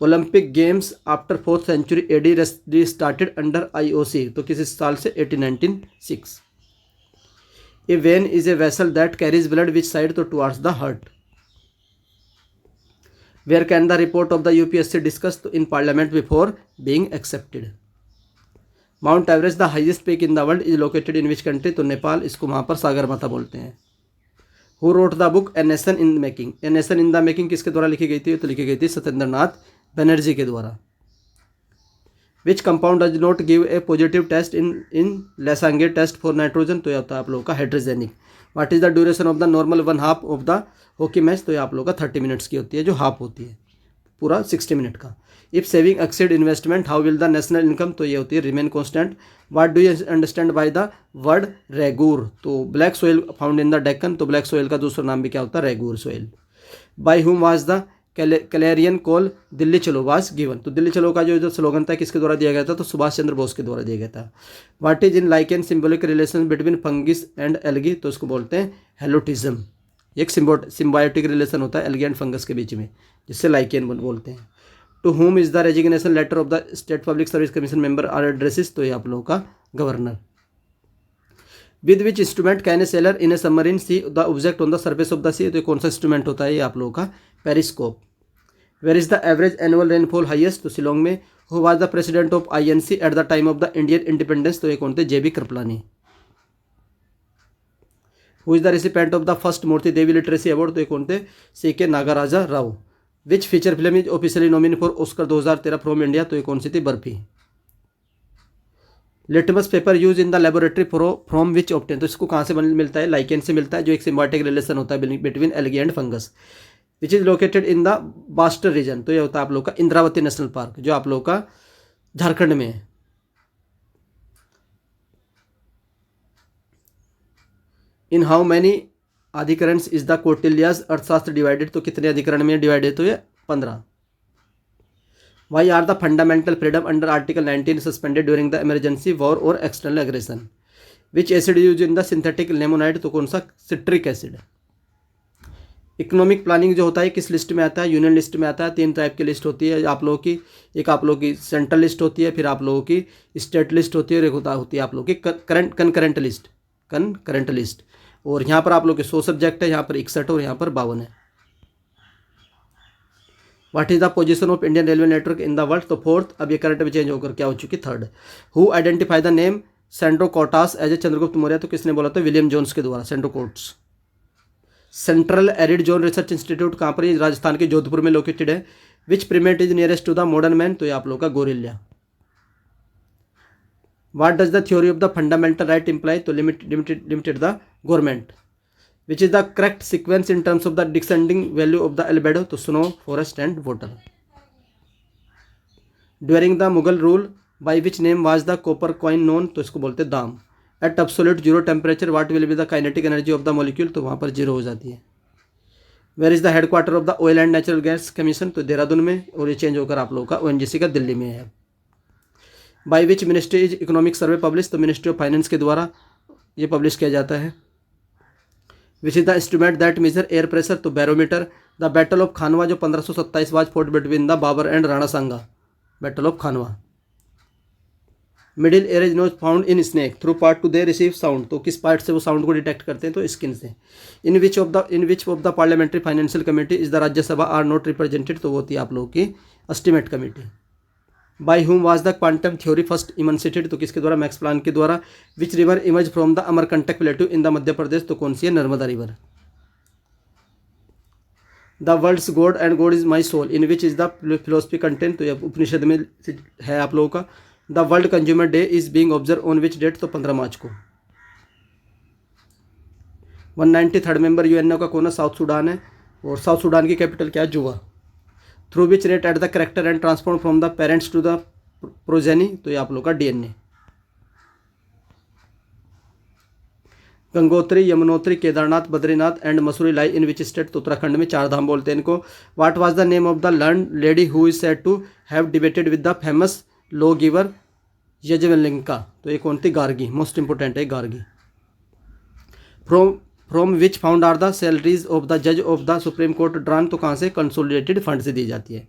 Olympic games after 4th century AD started under IOC, तो किस साल से, 1896। A vein is a vessel that carries blood which side, तो towards the heart. Where can the report of the UPSC discuss, तो in parliament before being accepted. Mount Everest the highest peak in the world is located in which country, तो नेपाल, इसको वहाँ पर सागरमाथा बोलते हैं। Who wrote the book a nation in making, a nation in the making किसके द्वारा लिखी गई थी, तो लिखी गई थी सत्येंद्र नाथ बनर्जी के द्वारा। Which compound does not give a positive test in Lassaigne test for nitrogen, तो यह होता है आप लोगों का hydrogenic. What is the duration of the normal 1/2 of the hockey match, तो ये आप लोगों का 30 मिनट्स की होती है, जो हाफ होती है, पूरा 60 मिनट का। If saving exceed investment how will the national income, तो ये होती है remain constant. What do you understand by the word regur, तो black soil found in the Deccan, तो ब्लैक सोइल का दूसरा नाम भी क्या होता है, regur soil. By whom was the clarion call Delhi Chalo was given, तो दिल्ली चलो का जो स्लोगन था किसके द्वारा दिया गया था, तो सुभाष चंद्र बोस के द्वारा दिया गया था। What is in lichen symbolic relation between fungus and algae, तो इसको बोलते हैं हेलोटिज्म। एक सिम्बायोटिक रिलेशन होता है एल्गी एंड फंगस के बीच में, जिससे लाइकेन बोलते हैं। To whom is the resignation letter of the state public service commission member are addresses, तो ये आप लोगों का governor. With which instrument can a sailor in a submarine see the object on the surface of the sea, तो कौन सा instrument होता है, ये आप लोगों का periscope. Where is the average annual rainfall highest, तो शिलोंग में। Who was the president of INC at the time of the Indian independence, तो ये कौन थे, JB Kripalani. Who is the recipient of the first Murthy Devi literacy award, तो ये कौन थे, CK Nagaraja Rao. Which feature film is officially nominee for Oscar 2013 from India, तो ये कौन सी थी, Barfi. Litmus paper use in the laboratory from which obtain, तो इसको कहाँ से मिलता है, लाइकेन से मिलता है, जो एक सिम्बायोटिक रिलेशन होता है between algae and fungus. Which is located in the Bastar region, तो ये होता है आप लोग का इंद्रावती नेशनल पार्क, जो आप लोग का झारखंड में है। In how many adhikaranas is the Kautilya's Arthashastra divided, तो कितने अधिकरण में डिवाइड है, तो ये 15। Why are the fundamental freedom under article 19 suspended during the emergency war or external aggression. Which acid use in the synthetic lemonade, तो कौन सा, सिट्रिक एसिड। इकोनॉमिक प्लानिंग जो होता है किस लिस्ट में आता है, यूनियन लिस्ट में आता है। 3 टाइप की लिस्ट होती है आप लोगों की, एक आप लोगों की सेंट्रल लिस्ट होती है, फिर आप लोगों की स्टेट लिस्ट होती है, और एक होती है आप लोगों की कनकरेंट लिस्ट। और यहाँ पर आप लोग के 100 सब्जेक्ट है, यहाँ पर 61 और यहाँ पर 52 है। What is the position of Indian railway network in the world, तो 4th, अब ये करंट में चेंज होकर क्या हो चुकी, 3rd। Who identify the name Sandrocottus as a Chandragupta Maurya, तो किसने बोला था, विलियम जोन्स के द्वारा, Sandrocottus. Central arid zone research institute कहाँ पर है, राजस्थान के जोधपुर में लोकेटेड है। Which primate is nearest to the modern man, तो ये आप लोग का gorilla. What does the theory of the fundamental right imply, तो limited the government. Which is the correct sequence in terms of the descending value of the albedo, तो snow, forest and water. During the Mughal rule by which name was the copper coin known, तो इसको बोलते दाम। At absolute zero temperature what will be the kinetic energy of the molecule, तो वहाँ पर zero हो जाती है। Where is the headquarter of the oil and natural gas commission, तो देहरादून में, और ये चेंज होकर आप लोगों का ONGC का दिल्ली में है। By which ministry is economic survey publish, तो मिनिस्ट्री ऑफ फाइनेंस के द्वारा ये पब्लिश किया जाता है। Which is the instrument that measure air pressure, तो barometer. The battle of Khanwa जो 1527 was fought between the Babar and Rana Sanga, battle of Khanwa. Middle ear is not found in snake through part to they receive sound, तो किस part से वो sound को detect करते हैं, तो स्किन से। In which of the parliamentary financial committee is the Rajya Sabha are not represented, तो वो होती है आप लोगों की estimate committee. By whom was the quantum theory first enunciated, तो किसके द्वारा, मैक्स प्लान के द्वारा। Which river emerge from the Amarkantak plateau in the Madhya Pradesh, तो कौन सी है, Narmada river. The world's god and god is my soul in which is the philosophy content, तो यह उपनिषद में है आप लोगों का। The world consumer day is being observe on which date, तो 15 मार्च को। 193rd मेंबर UNO का कौन है, साउथ सूडान है, और साउथ सूडान की कैपिटल क्या है, Juba. Through which rate at the character and transform from the parents to the progeny, तो ये आप लोग का DNA। Gangotri, Yamunotri, Kedarnath, Badrinath and Mussoorie lie in which state, तो उत्तराखंड में, 4 धाम बोलते हैं इनको। What was the name of the learned lady who is said to have debated with the famous law giver Yajnavalkya, तो ये कौन थी, गार्गी, मोस्ट इंपोर्टेंट है Gargi. From which found are the salaries of the जज of the supreme court drawn, तो कहाँ से, consolidated fund से दी जाती है।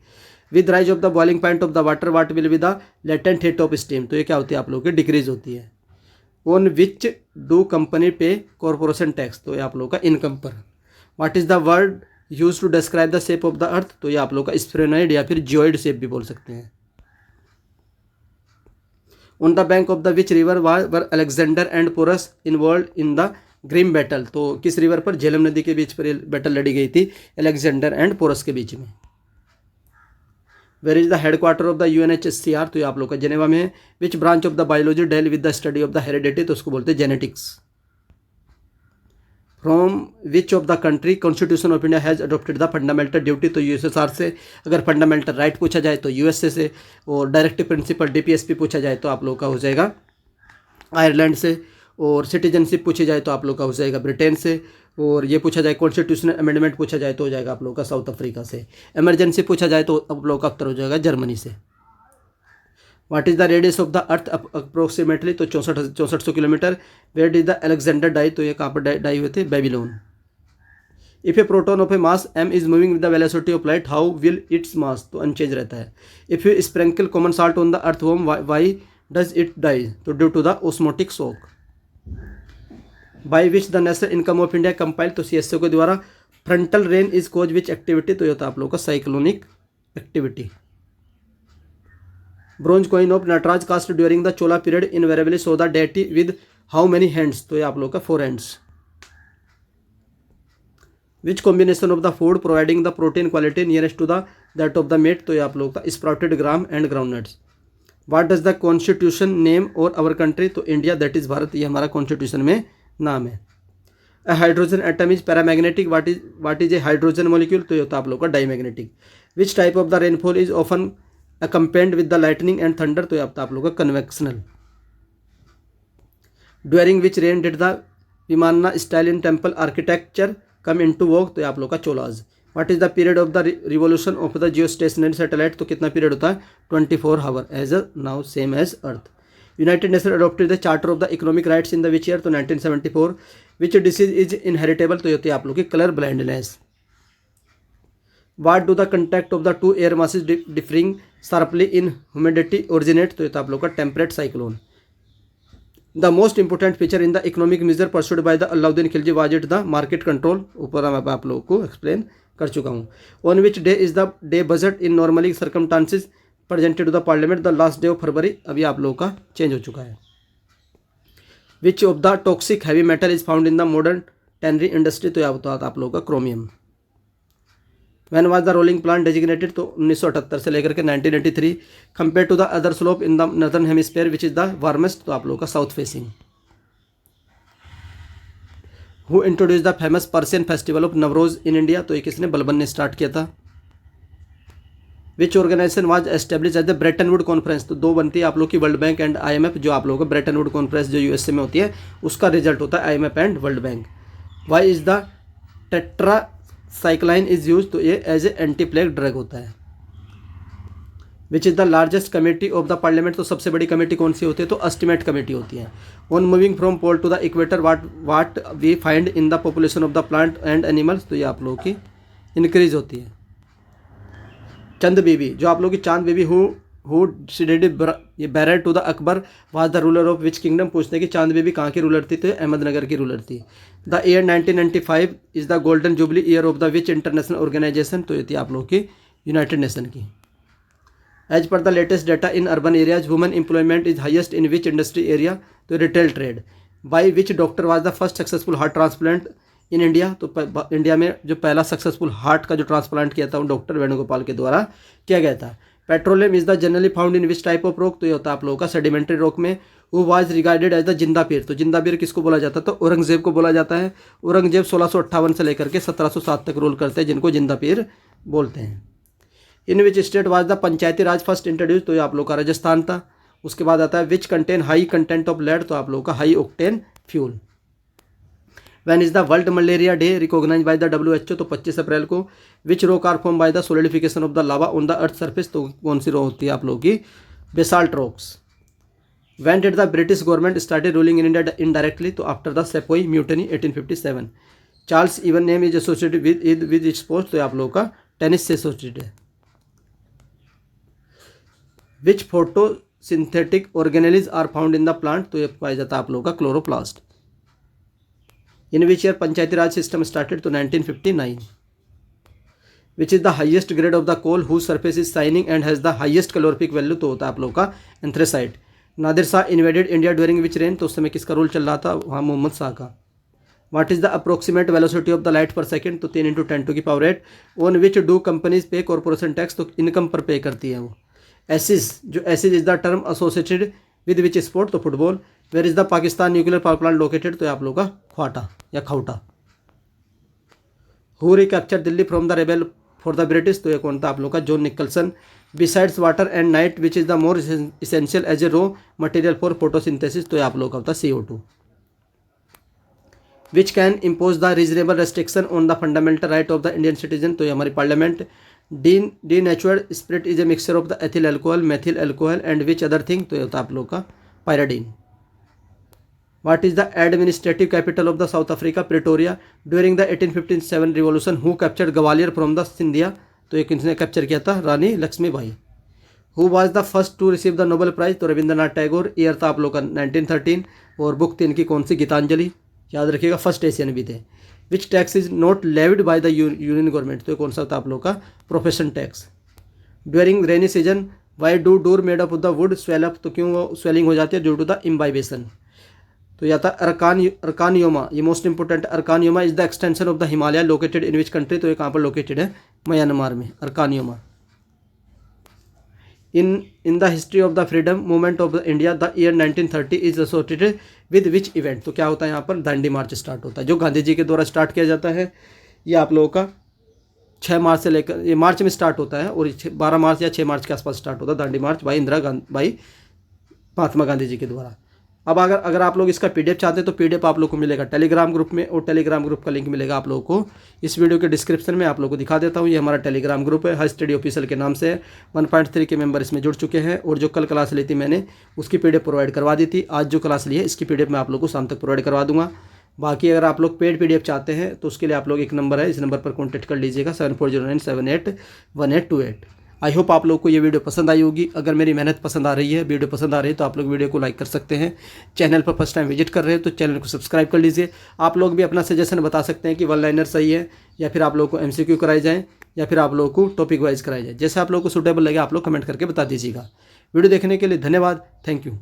With rise of the boiling point of the water what will be the latent heat of steam, तो ये क्या होती है आप लोगों की, डिक्रीज होती है। On which do company pay corporation tax, तो ये आप लोगों का इनकम पर। What is the word use to describe the shape of the earth, तो ये आप लोगों का स्फेरॉइड या फिर जियोइड शेप भी बोल सकते हैं। On the bank of the which river were Alexander and Porus involve in the grim battle, तो किस रिवर पर, झेलम नदी के बीच पर बैटल लड़ी गई थी, अलेक्जेंडर एंड पोरस के बीच में। Where is the headquarter of the UNHCR, तो ये आप लोग का जेनेवा में है। Which branch of the biology deal with the study of the heredity, तो उसको बोलते हैं genetics. From which of the country constitution of India has adopted the fundamental duty, तो USSR से। अगर फंडामेंटल राइट पूछा जाए तो USA से, और डायरेक्टिव प्रिंसिपल DPSP पूछा जाए तो आप लोग का हो जाएगा आयरलैंड से, और सिटीजनशिप पूछी जाए तो आप लोग का हो जाएगा ब्रिटेन से, और ये पूछा जाए कॉन्स्टिट्यूशनल अमेंडमेंट पूछा जाए तो हो जाएगा आप लोग का साउथ अफ्रीका से। इमरजेंसी पूछा जाए तो आप लोग का उत्तर हो जाएगा जर्मनी से। What is the radius of the earth approximately, तो 6400 kilometre. Where is the Alexander die, तो ये कहाँ पर डाई हुए थे, Babylon. If a proton of a mass m is moving with the velocity of light how will its mass, तो unchange रहता है। If you sprinkle common salt on the earth worm why does it die, तो due to the osmotic shock. By which the national income of India compile, तो CSO के द्वारा। Frontal rain is cause which activity, तो ये होता है आप लोगों का cyclonic activity. Bronze coin of Nataraj cast during the Chola period invariably so the deity with how many hands, तो ये आप लोग का 4 hands. Which combination of the food providing the protein quality nearest to the that of the meat, तो ये आप लोगों का sprouted gram and groundnuts. What does the constitution name or our country, तो इंडिया दैट इज भारत, ये हमारा constitution में नाम है। A hydrogen atom is paramagnetic, what is a hydrogen molecule, तो ये होता है आप लोग का diamagnetic. Which type of the rainfall is often accompanied with the lightning and thunder, तो ये आप लोग का convectional. During which reign did the vimana style in temple architecture come into vogue, तो ये आप लोग का Cholas. What is the period of the revolution of the geostationary satellite, तो कितना पीरियड होता है 24 hour as a now same as earth. United nation adopted the charter of the economic rights in the which year, तो 1974। Which disease is inheritable, तो ये होती है आप लोग की colour blindness. What do the contact of the two air masses differing sharply in humidity originate, तो ये था आप लोग का temperate cyclone. The most important feature in the economic measure pursued by the Alauddin Khilji was it the market control, ऊपर मैं आप लोगों को एक्सप्लेन कर चुका हूँ। On which day is the day budget in normally circumstances presented to the parliament, the last day of February, अभी आप लोगों का चेंज हो चुका है। Which of the toxic heavy metal is found in the modern tannery industry, तो आप लोगों का chromium. When was the rolling plant designated, तो 1978 से लेकर के 1983। Compare to the other slope in the northern hemisphere which is the warmest, तो आप लोगों का south facing. Who introduce the famous Persian festival of Navroz in India, तो ये किसने, बलबन ने स्टार्ट किया था। Which organization was establish as the Bretton Woods conference, तो दो बनती है आप लोग की वर्ल्ड बैंक एंड IMF, जो आप लोगों का ब्रेटन वुड कॉन्फ्रेंस जो USA में होती है उसका रिजल्ट होता है IMF and world bank. Why is the tetracycline is use, तो ये as a anti plague drug होता है। Which is the largest committee of the parliament, तो सबसे बड़ी कमेटी कौन सी होती है, तो एस्टिमेट कमेटी होती है। On moving from pole to the equator what we find in the population of the plant and animals, तो ये आप लोगों की इंक्रीज होती है। चंद बीबी, जो आप लोग की चांद बीबी हु ये barrier to the Akbar was the ruler of which kingdom, पूछते हैं कि चांद बीबी कहाँ की रूलर थी, तो अहमदनगर की रूलर थी। The year 1995 is the golden jubilee year of the which international organization, तो ये थी आप लोग की यूनाइटेड नेशन की। As per the latest data in urban areas women employment is highest in which industry area, तो retail trade. By which doctor was the first successful heart transplant in India, तो India में जो पहला successful heart का जो transplant किया था वो डॉक्टर वेणुगोपाल के द्वारा किया गया था। Petroleum is the generally found in which type of rock, तो ये होता है आप लोगों का सेडिमेंट्री रॉक में। वो वाज रिगार्डेड एज द जिंदा पीर, तो जिंदा पीर किसको बोला जाता है, तो औरंगजेब को बोला जाता है। औरंगजेब 1658 से लेकर के 1707 तक रूल करते हैं, जिनको जिंदा पीर बोलते हैं। In which state was the panchayati raj first introduce, तो ये आप लोग का राजस्थान था। उसके बाद आता है which contain high content of lead, तो आप लोगों का high octane fuel. When is the world malaria day recognize by the WHO, तो 25 अप्रैल को। Which rock are form by the solidification of the lava on the earth surface, तो कौन सी रॉक होती है आप लोगों की, basalt rocks. When did the British government started ruling in India indirectly, तो after the सेपोई mutiny 1857। Charles Evan name is associated with it sports, तो आप लोगों का टेनिस से एसोसिएटेड है। Which photosynthetic organelles are found in the plant, तो ये पाया जाता है आप लोगों का chloroplast. In which year panchayati raj system started, तो 1959। Which is the highest grade of the coal whose surface is shining and has the highest calorific value, तो होता है आप लोगों का anthracite. Nadir Shah invaded India during which rain, तो उस समय किसका रूल चल रहा था, वहाँ मोहम्मद शाह का। What is the approximate velocity of the light per second, तो 3 × 10⁸। On which do companies pay corporation tax, तो इनकम पर पे करती है वो। एसिस, जो assist is the term associated with which sport, तो football. Where is the Pakistan nuclear power plant located, तो आप लोग का ख्वाटा या Kahuta. Who recapture Delhi from the rebel for the British, तो ये कौन था आप लोग का, John Nicholson. Besides water and night which is the more essential as a raw material for photosynthesis, तो ये आप लोग का होता है CO2। Which can impose the reasonable restriction on the fundamental right of the Indian citizen, तो ये हमारी parliament. Denatured spirit is a mixture of the ethyl alcohol, methyl alcohol and which other thing, तो ये होता है आप लोग का pyridine. What is the administrative capital of the South Africa, Pretoria? During the 1857 revolution, who captured Gwalior from the Scindia? तो ये किसने कैप्चर किया था, रानी Lakshmibai. Who was the first to receive the Nobel Prize? तो रविंद्रनाथ टैगोर। ईयर था आप लोग का 1913। और बुक थी इनकी कौन सी, गीतांजलि, याद रखिएगा, फर्स्ट एशियन भी थे। Which tax is not levied by the union government, तो ये कौन सा था आप लोग का, profession tax. During rainy season why do door made up of the wood swell up, तो क्यों वो स्वेलिंग हो जाती है, ड्यू टू द इम्बाइबेशन। तो या था अरकान योमा, ये मोस्ट इंपॉर्टेंट। अरकान Yoma is the extension of the Himalaya located in which country, तो ये कहाँ पर लोकेटेड है, म्यांमार में, अरकान Yoma. In the history of the freedom movement of India the year 1930 is associated with which event, तो क्या होता है यहाँ पर, दांडी मार्च स्टार्ट होता है, जो गांधी जी के द्वारा स्टार्ट किया जाता है। ये आप लोगों का 6 मार्च से लेकर, ये मार्च में स्टार्ट होता है और 12 मार्च या 6 मार्च के आसपास स्टार्ट होता है दांडी मार्च भाई महात्मा गांधी जी के द्वारा। अब अगर आप लोग इसका पीडीएफ चाहते हैं तो पीडीएफ आप लोग को मिलेगा टेलीग्राम ग्रुप में, और टेलीग्राम ग्रुप का लिंक मिलेगा आप लोगों को इस वीडियो के डिस्क्रिप्शन में। आप लोगों को दिखा देता हूँ, ये हमारा टेलीग्राम ग्रुप है, हाई स्टडी ऑफिशियल के नाम से है। 1.3 के मेंबर इसमें जुड़ चुके हैं, और जो कल क्लास ली थी मैंने उसकी पीडीएफ प्रोवाइड करवा दी थी। आज जो क्लास ली है इसकी पीडीएफ मैं आप लोग को शाम तक प्रोवाइड करवा दूंगा। बाकी अगर आप लोग पेड पीडीएफ चाहते हैं तो उसके लिए आप लोग एक नंबर है, इस नंबर पर कॉन्टैक्ट कर लीजिएगा 7409781828। आई होप आप लोग को ये वीडियो पसंद आई होगी। अगर मेरी मेहनत पसंद आ रही है, वीडियो पसंद आ रही है, तो आप लोग वीडियो को लाइक कर सकते हैं। चैनल पर फर्स्ट टाइम विजिट कर रहे हैं तो चैनल को सब्सक्राइब कर लीजिए। आप लोग भी अपना सजेशन बता सकते हैं कि वन लाइनर सही है, या फिर आप लोग को MCQ कराई जाए, या फिर आप लोग को टॉपिक वाइज कराई जाए। जैसे आप लोग को सूटेबल लगे आप लोग कमेंट करके बता दीजिएगा। वीडियो देखने के लिए धन्यवाद। Thank you.